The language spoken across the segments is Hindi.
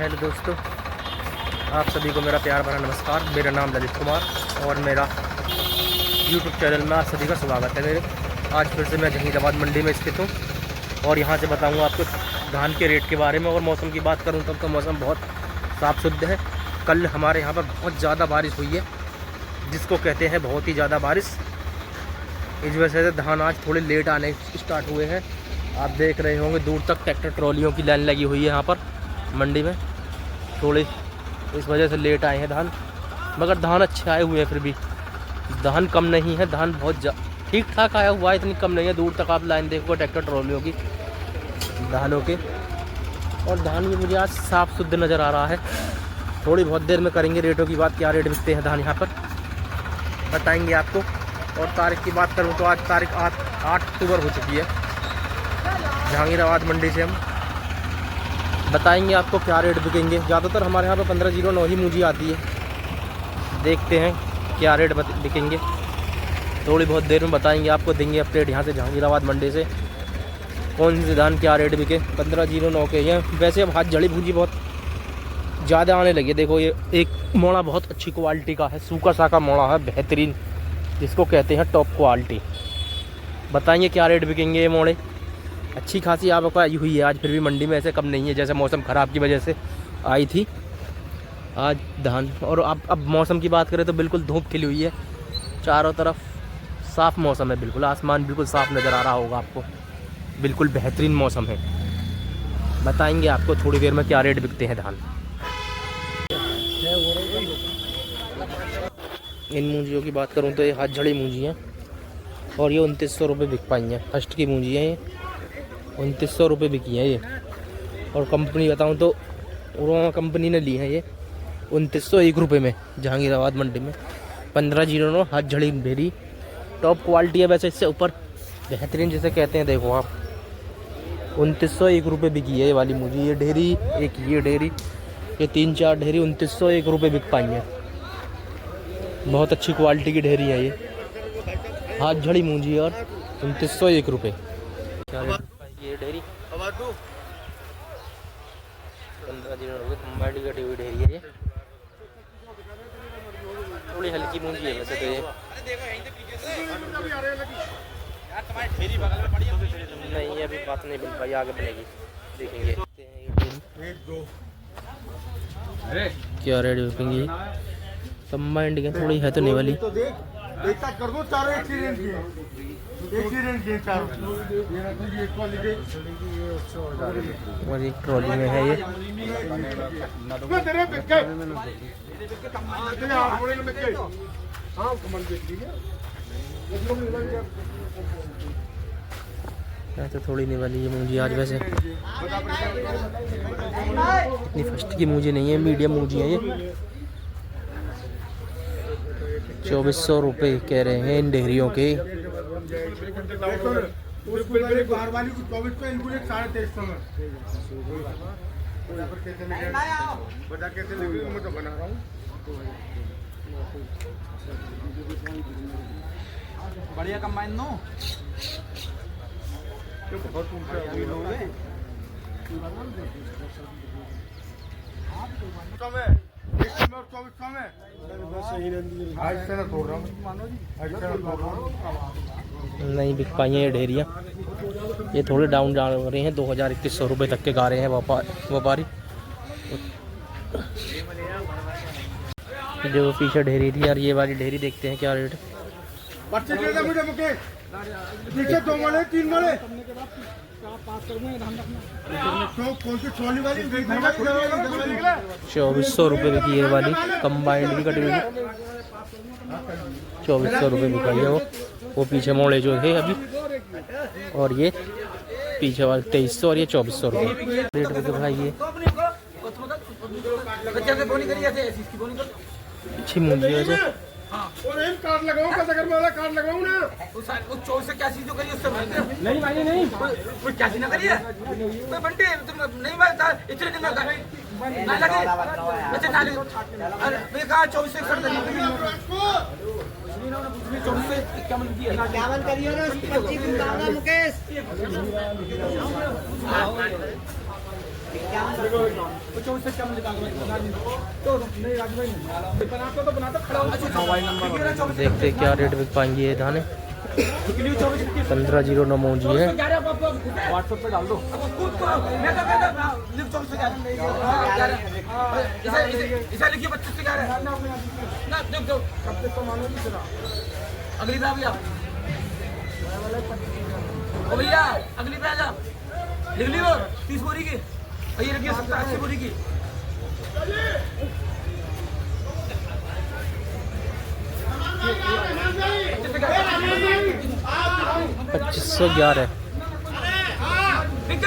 हेलो दोस्तों, आप सभी को मेरा प्यार भरा नमस्कार। मेरा नाम ललित कुमार और मेरा यूट्यूब चैनल में आप सभी का स्वागत है। मेरे आज फिर से मैं जहीराबाद मंडी में स्थित हूँ और यहाँ से बताऊँगा आपको धान के रेट के बारे में। और मौसम की बात करूँ तब तो मौसम बहुत साफ़ शुद्ध है। कल हमारे यहाँ पर बहुत ज़्यादा बारिश हुई है, जिसको कहते हैं बहुत ही ज़्यादा बारिश। इस वजह से धान आज थोड़े लेट आने स्टार्ट हुए हैं। आप देख रहे होंगे दूर तक ट्रैक्टर ट्रॉलियों की लाइन लगी हुई है यहाँ पर मंडी में। थोड़े इस वजह से लेट आए हैं धान, मगर धान अच्छे आए हुए हैं। फिर भी धान कम नहीं है, धान बहुत ठीक ठाक आया हुआ है, इतनी कम नहीं है। दूर तक आप लाइन देखोगे ट्रैक्टर ट्रॉलियों की धानों के। और धान भी मुझे आज साफ़ शुद्ध नज़र आ रहा है। थोड़ी बहुत देर में करेंगे रेटों की बात, क्या रेट बिकते हैं धान यहाँ पर बताएंगे आपको। और तारीख की बात करूँ तो आज तारीख 8 अक्टूबर हो चुकी है। जहांगीराबाद मंडी से हम बताएंगे आपको क्या रेट बिकेंगे। ज़्यादातर हमारे यहाँ पे 1509 ही मूंजी आती है। देखते हैं क्या रेट बिकेंगे, थोड़ी बहुत देर में बताएंगे आपको, देंगे अपडेट यहाँ से जहांगीराबाद मंडी से कौन सी धान क्या रेट बिके। 1509 के हैं। वैसे अब हाथ जड़ी भूजी बहुत ज़्यादा आने लगी। देखो ये एक मोड़ा बहुत अच्छी क्वालिटी का है, सूखा साखा मोड़ा है, बेहतरीन, जिसको कहते हैं टॉप क्वालिटी। बताएंगे क्या रेट बिकेंगे। ये मोड़े अच्छी खासी आवक आई हुई है आज, फिर भी मंडी में ऐसे कम नहीं है जैसे मौसम ख़राब की वजह से आई थी आज धान। और अब मौसम की बात करें तो बिल्कुल धूप खिली हुई है, चारों तरफ साफ़ मौसम है, बिल्कुल आसमान बिल्कुल साफ़ नज़र आ रहा होगा आपको, बिल्कुल बेहतरीन मौसम है। बताएंगे आपको थोड़ी देर में क्या रेट बिकते हैं धान। इन मूंजियों की बात करूं तो ये हाथ झड़ी मूंजी हैं और ये 2900 रुपये बिक पाई हैं। फर्स्ट की मूंजी है ये, 2900 रुपये बिकी है ये। और कंपनी बताऊं तो उरोमा कंपनी ने ली है ये 2901 रुपये में जहांगीराबाद मंडी में। 1509 हाथ झड़ी भेरी टॉप क्वालिटी है। वैसे इससे ऊपर बेहतरीन जिसे कहते हैं, देखो आप 2901 रुपये बिकी है ये वाली मूंजी। ये ढेरी एक, ये ढेरी, ये 3-4 ढेरी 2901 रुपये बिक पाई हैं। बहुत अच्छी क्वालिटी की ढेरी है ये, हाथ झड़ी मूंजी और 2901 रुपये। क्या रेट ये ढेरी 15 रुपये कंबाइंड कटी हुई ढेरी है ये। थोड़ी हल्की मूंजी है वैसे तो ये, नहीं अभी बात नहीं बन पाई, आगे बनेगी, देखेंगे क्या रेट बिकेंगी। कंबाइंड के थोड़ी है तो नहीं वाली, और एक ट्रॉली में है ये। तो थोड़ी नहीं वाली ये मूंजी आज। वैसे इतनी फर्स्ट की मूंजी नहीं है, मीडियम मूंजी है ये। 2400 रुपये कह रहे हैं इन डेहरियों के। बढ़िया कंबाइन नो नहीं बिक पाई हैं ये ढेरियाँ। ये थोड़े डाउन जा रहे हैं, 2100 रुपये तक के गा रहे हैं व्यापारी। जो पीछे ढेरी थी यार, ये वाली ढेरी देखते हैं क्या रेट। ₹2400 रुपये की ये वाली कंबाइंड की कटी हुई 2400 रुपये बिकाई है वो पीछे मोड़े जो थे अभी। और ये पीछे वाले 2300 और ये 2400 रुपये रेट पे दिखाइए। अच्छी मूंजी है वैसे। कार्ड लगाऊं कार्ड लगाऊं ना उस चोर से क्या चीज जो करिए उससे नहीं भाई नहीं कोई क्या चीज ना करिए कोई बंटे तुम नहीं भाई इतने दिन ना लगे अच्छा ना लगे अरे मैं कहा 24 से कर देंगे 24 से 51 करिए ना 25 दिन का मुकेश देखते क्या रेट बिक पाएंगे ये दाने। 1509 मूंजी है। व्हाट्सएप पे डाल दो। इसे लिखिए 25 से क्या है ना, दो अगली पे भैया, ओ भैया अगली पे आ जा, लिख ली वो 30 बोरी की, ये रखिए 70-80 बोरी की। 2511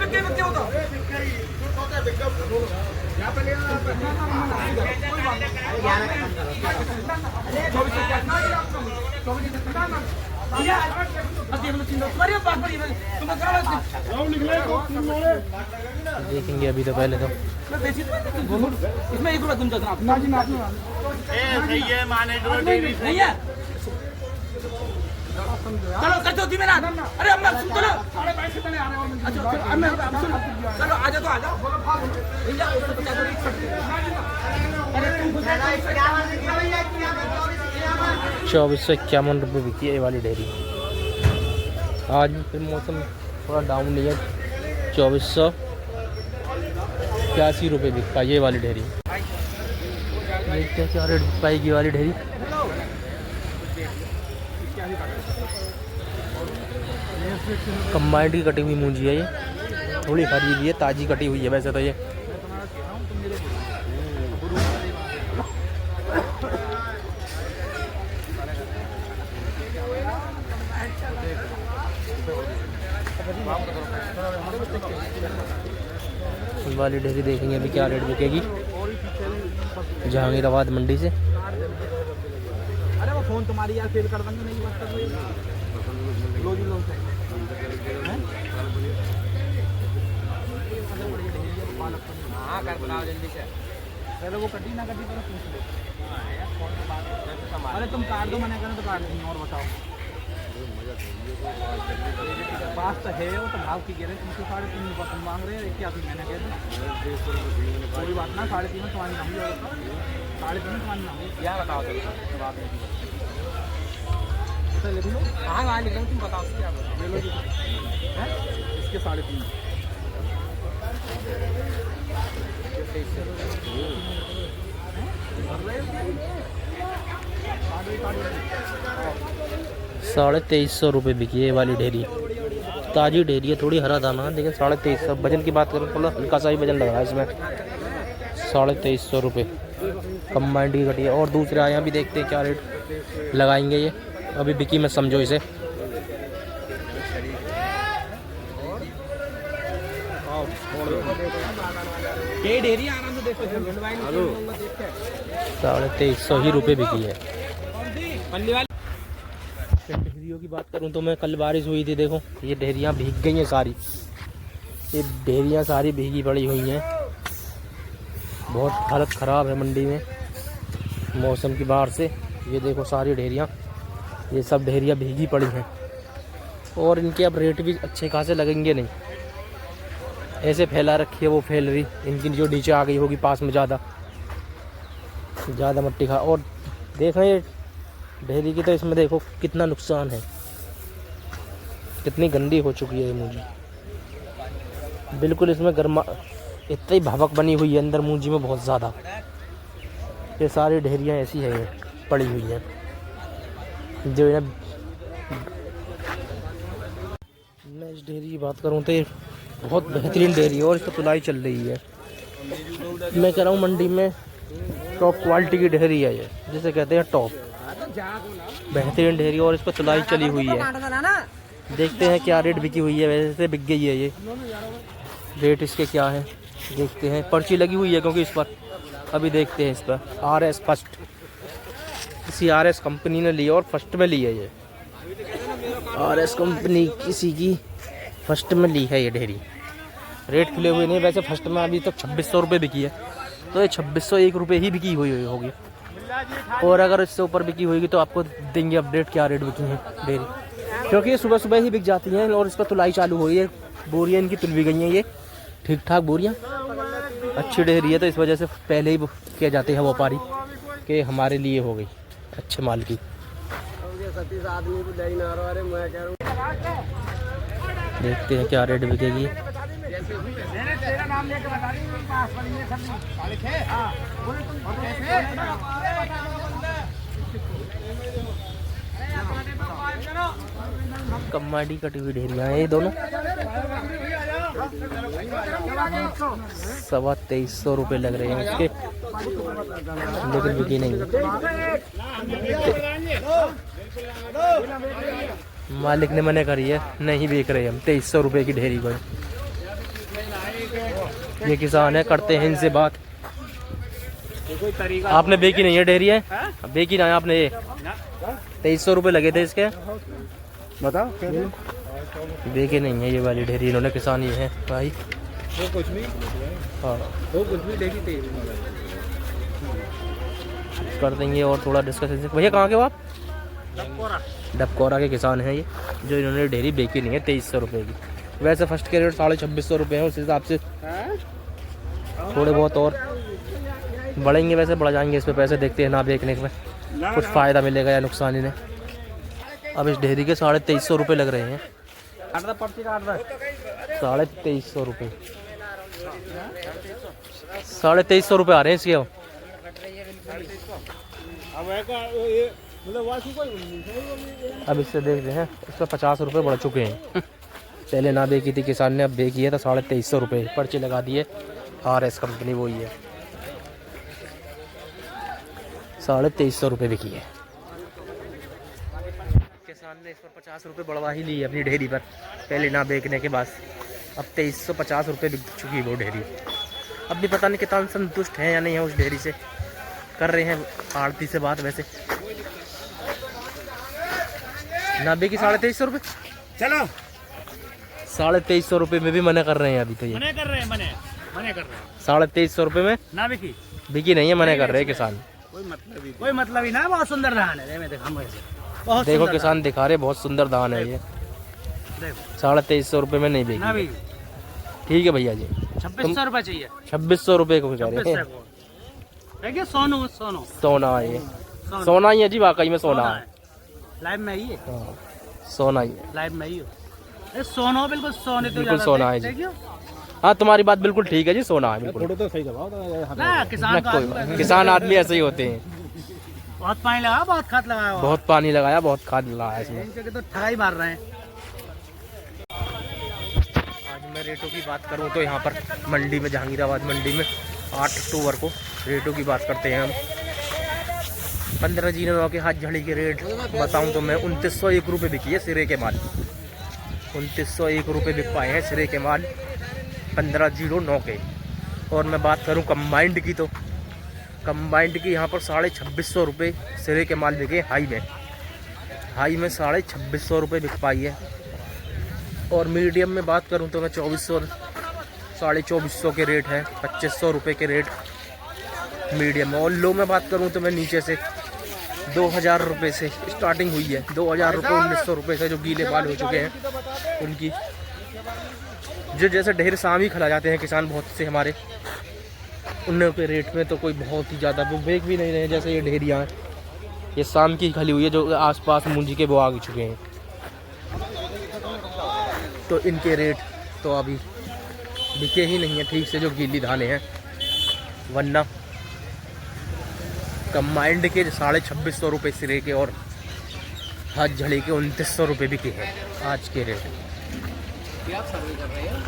बिके होगा। देखेंगे अभी तो पहले तो इसमें 1 रुपया तुम चलना सही है माने नहीं है। चलो कचो दी मेरा, अरे अम्मा सुन चलो, चलो आ जाओ तो आ जाओ। 2451 रुपये बिकी है ये वाली डेयरी। आज भी फिर मौसम थोड़ा डाउन नहीं है। 2481 रुपये बिक पाई ये वाली डेयरी। देखते हैं क्या रेट बिक पाएगी ये वाली डेयरी। कंबाइंड की कटी हुई मूंजी है ये, थोड़ी हरी भी है, ताज़ी कटी हुई है वैसे तो ये। वाली डेयरी देखेंगे अभी क्या रेट बिकेगी जहांगीराबाद मंडी से। अरे वो फोन तुम्हारी यार फेल कर देंगे, नहीं बात कर रही लो जी लो से हां कर बनाओ जल्दी से। पहले वो कटी ना कटी पर पूछ लो। अरे तुम काट दो, मैंने कहना तो काट दूंगी। और बताओ पास तो है वो तो भाव की कह रहे तुमसे 3.5 मांग रहे हैं। 81 मैंने कह दिया कोई बात ना, 3.5 में तुम्हारी नाम 3.5 में तुम्हारी नाम क्या बताओ तो बात है। लिख लो। हाँ हाँ लिख लो, तुम बताओ क्या बताओ। ले लो जी है इसके 3.5 2350 रुपये बिकी है वाली डेयरी। ताज़ी डेयरी है, थोड़ी हरा दाना है लेकिन 2350। वजन की बात करूँ थोड़ा हल्का सा ही वजन लग रहा है इसमें। 2350 रुपये कंबाइंड की कटी है। और दूसरे आया भी देखते हैं क्या रेट लगाएंगे ये। अभी बिकी में समझो इसे। डेयरी आराम से देखो 2350 ही रुपये बिकी है। डेहरियों की बात करूं तो मैं कल बारिश हुई थी, देखो ये डेहरियां भीग गई हैं सारी। ये डेहरियां सारी भीगी पड़ी हुई हैं। बहुत हालत ख़राब है मंडी में मौसम की बाहर से। ये देखो सारी डेहरियां, ये सब डेहरियां भीगी पड़ी हैं। और इनके अब रेट भी अच्छे खासे लगेंगे नहीं। ऐसे फैला रखी है वो फैल रही, इनकी जो नीचे आ गई होगी पास में ज़्यादा मट्टी खा। और देख रहे हैं डेहरी की तो इसमें देखो कितना नुकसान है, कितनी गंदी हो चुकी है ये मूंजी। बिल्कुल इसमें गर्मा इतनी भभक बनी हुई है अंदर मूंजी में बहुत ज़्यादा। ये सारी डेहरियाँ ऐसी है ये पड़ी हुई हैं जो है। मैं इस डेहरी की बात करूँ तो ये बहुत बेहतरीन डेहरी है और इस पर तुलाई चल रही है। मैं कह रहा हूँ मंडी में टॉप क्वालिटी की डेहरी है ये, जिसे कहते हैं टॉप बेहतरीन डेहरी। और इस पर तुलाई चली हुई है। देखते हैं क्या रेट बिकी हुई है। वैसे बिक गई है ये, रेट इसके क्या है देखते हैं। पर्ची लगी हुई है क्योंकि इस पर अभी देखते हैं। इस पर RS फर्स्ट, किसी RS कंपनी ने ली और फर्स्ट में ली है ये। RS कंपनी किसी की फर्स्ट में ली है ये डेहरी। रेट खुले हुए नहीं, वैसे फर्स्ट में अभी तक 2600 रुपये बिकी है, तो ये 2601 रुपये ही बिकी हुई होगी। और अगर इससे ऊपर बिकी होगी तो आपको देंगे अपडेट क्या रेट बिकी है डेयरी, क्योंकि ये सुबह सुबह ही बिक जाती हैं। और इस पर तुलाई चालू हो रही है। बोरियाँ इनकी तुल भी गई हैं ये ठीक ठाक बोरियाँ। अच्छी ढेरी है तो इस वजह से पहले ही किए जाते हैं व्यापारी कि हमारे लिए हो गई अच्छे माल की। देखते हैं क्या रेट बिकेगी। कम्माडी कटी हुई ढेरियाँ हैं ये दोनों। 2350 रुपये लग रहे हैं इसके, लेकिन बिकी नहीं है। मालिक ने मना करी है, नहीं बेच रहे हम 2300 रुपये की ढेरी को। ये किसान है, करते हैं इनसे बात। आपने बेची नहीं है ढेरी है, बेची ना आपने। ये 2300 रुपये लगे थे इसके, बताओ। बेचे नहीं है ये वाली ढेरी, इन्होंने किसान ही है भाई। वो कुछ भी, हाँ वो कुछ भी देखी थी। कर देंगे और थोड़ा डिस्कशन। भैया कहाँ के हो आप? डबकोरा के किसान हैं ये, जो इन्होंने ढेरी बेची नहीं है 2300 रुपये की। वैसे फर्स्ट के रेट 2650 रुपये है, उस हिसाब से थोड़े बहुत और बढ़ेंगे, वैसे बढ़ जाएंगे इस पे पैसे। देखते हैं ना बेचने में कुछ फ़ायदा मिलेगा या नुकसान इन्हें। अब इस ढेरी के 2350 रुपये लग रहे हैं। 2350 रुपये, 2350 रुपये आ रहे हैं इसके। अब इससे देखते हैं, इस पर 50 रुपये बढ़ चुके हैं। पहले ना बेची थी किसान ने, अब बेची है तो 2350 रुपये पर्चे लगा दिए। RS कंपनी वही है, 2350 रुपये बिकी है। किसान ने इस पर 50 रुपये बढ़वा ही ली है अपनी ढेरी पर, पहले ना बेचने के बाद। अब 2350 रुपये बिक चुकी है वो ढेरी। अब भी पता नहीं किसान संतुष्ट हैं या नहीं है उस ढेरी से। कर रहे हैं आड़ती से बात। वैसे ना बेची 2350 रुपये, चलो 2350 रुपये में भी मना कर रहे हैं अभी तो। ये मने कर रहे हैं, मने कर रहे हैं। 2350 रुपये में ना बिकी नहीं है, मना कर रहे हैं किसान। कोई मतलब ही ना। बहुत सुंदर धान है, बहुत देखो किसान दिखा रहे, बहुत सुंदर धान है ये। 2350 रुपये में नहीं बेची। ठीक है भैया जी, 2600 रुपये चाहिए। 2600 रुपये को कह रहे हैं। देखिए सोनू सोना है ये, सोना ही है जी, वाकई में सोना है। लाइव में ही है, सोना ही है, लाइव में ही हो। सोना बिल्कुल सोने तो बिल्कुल सोना है जी। हाँ तुम्हारी बात बिल्कुल ठीक है जी, सोना है बिल्कुल। तो सही ना, किसान आदमी ऐसे ही होते हैं। बहुत पानी लगा, बहुत खाद लगाया, बहुत पानी लगाया, बहुत खाद लगाया इसमें। इनके तो ठगाई मार रहे हैं। आज मैं रेटों की बात करूँ तो यहाँ पर मंडी में, जहांगीराबाद मंडी में 8 अक्टूबर को रेटों की बात करते हैं हम। 15 के हाथ झड़ी के रेट बताऊँ तो मैं 2901 रुपये बिकी है सिरे के माल। 2901 रुपये बिक पाए हैं सिरे के माल 1509 के। और मैं बात करूं कंबाइंड की, तो कंबाइंड की यहाँ पर 2650 रुपये सिरे के माल बिके। हाई में 2650 रुपये बिक पाई है। और मीडियम में बात करूं तो मैं 2400 2450 के रेट है, 2500 रुपये के रेट मीडियम में। और लो में बात करूं तो मैं नीचे से 2000 रुपये से स्टार्टिंग हुई है। 2000 रुपये, 1900 रुपये से जो गीले बाल हो चुके हैं उनकी, जो जैसे ढेर शाम ही खिला जाते हैं किसान बहुत से हमारे, उन के रेट में तो कोई बहुत ही ज़्यादा वो बेच भी नहीं रहे। जैसे ये ढेरियाँ हैं, ये शाम की खली हुई है, जो आसपास मुंजी के वो आ चुके हैं, तो इनके रेट तो अभी बिके ही नहीं है ठीक से, जो गीली धाने हैं। वरना कंबाइंड के 2650 रुपये सिरे के और हाथ झड़े के 2900 रुपये बिके हैं आज के रेट। क्या सर्वे कर रहे हैं?